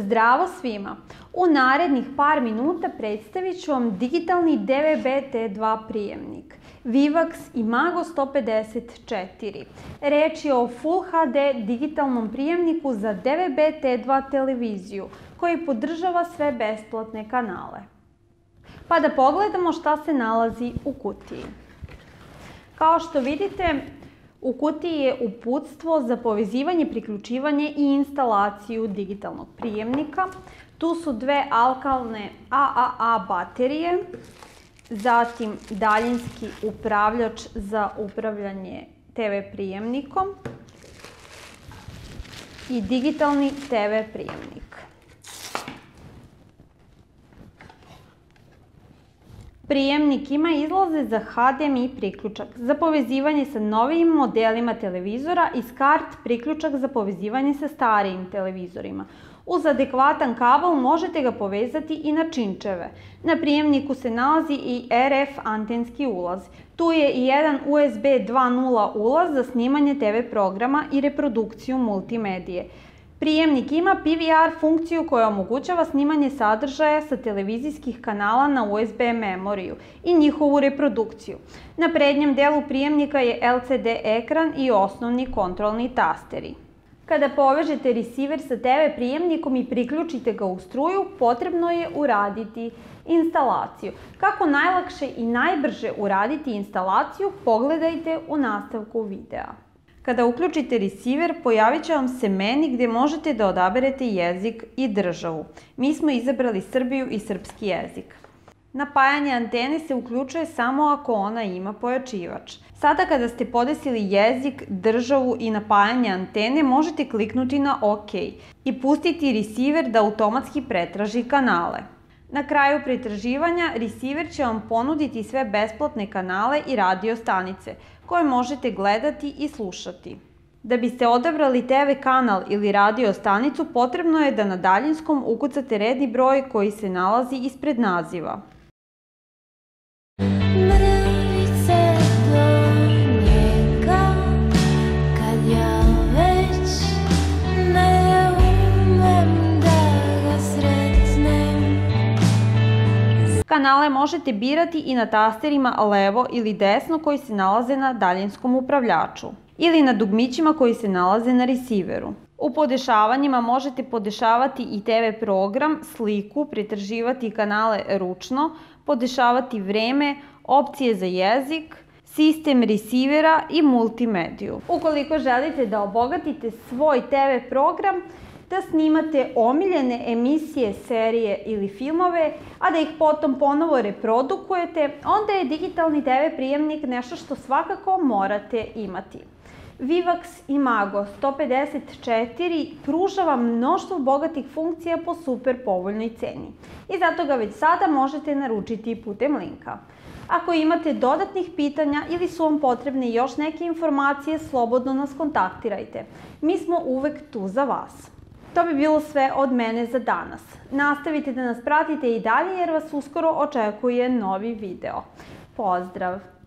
Zdravo svima! U narednih par minuta predstavit ću vam digitalni DVB-T2 prijemnik Vivax Imago 154. Reč je o Full HD digitalnom prijemniku za DVB-T2 televiziju koji podržava sve besplatne kanale. Pa da pogledamo šta se nalazi u kutiji. Kao što vidite, u kutiji je uputstvo za povezivanje, priključivanje i instalaciju digitalnog prijemnika. Tu su dve alkalne AAA baterije, zatim daljinski upravljač za upravljanje TV prijemnikom i digitalni TV prijemnik. Prijemnik ima izlaze za HDMI priključak za povezivanje sa novijim modelima televizora i SCART priključak za povezivanje sa starijim televizorima. Uz adekvatan kabel možete ga povezati i na činčeve. Na prijemniku se nalazi i RF antenski ulaz. Tu je i jedan USB 2.0 ulaz za snimanje TV programa i reprodukciju multimedije. Prijemnik ima PVR funkciju koja omogućava snimanje sadržaja sa televizijskih kanala na USB memoriju i njihovu reprodukciju. Na prednjem delu prijemnika je LCD ekran i osnovni kontrolni tasteri. Kada povežete resiver sa TV prijemnikom i priključite ga u struju, potrebno je uraditi instalaciju. Kako najlakše i najbrže uraditi instalaciju, pogledajte u nastavku videa. Kada uključite resiver, pojavit će vam se meni gdje možete da odaberete jezik i državu. Mi smo izabrali Srbiju i srpski jezik. Napajanje antene se uključuje samo ako ona ima pojačivač. Sada kada ste podesili jezik, državu i napajanje antene, možete kliknuti na OK i pustiti resiver da automatski pretraži kanale. Na kraju pretraživanja, resiver će vam ponuditi sve besplatne kanale i radio stanice koje možete gledati i slušati. Da biste odabrali TV kanal ili radio stanicu, potrebno je da na daljinskom ukucate redni broj koji se nalazi ispred naziva. Kanale možete birati i na tasterima levo ili desno koji se nalaze na daljinskom upravljaču ili na dugmićima koji se nalaze na resiveru. U podešavanjima možete podešavati i TV program, sliku, pretraživati kanale ručno, podešavati vreme, opcije za jezik, sistem resivera i multimediju. Ukoliko želite da obogatite svoj TV program, da snimate omiljene emisije, serije ili filmove, a da ih potom ponovo reprodukujete, onda je digitalni TV prijemnik nešto što svakako morate imati. Vivax Imago 154 pruža vam mnoštvo bogatih funkcija po super povoljnoj ceni i zato ga već sada možete naručiti putem linka. Ako imate dodatnih pitanja ili su vam potrebne još neke informacije, slobodno nas kontaktirajte. Mi smo uvek tu za vas. To bi bilo sve od mene za danas. Nastavite da nas pratite i dalje jer vas uskoro očekuje novi video. Pozdrav!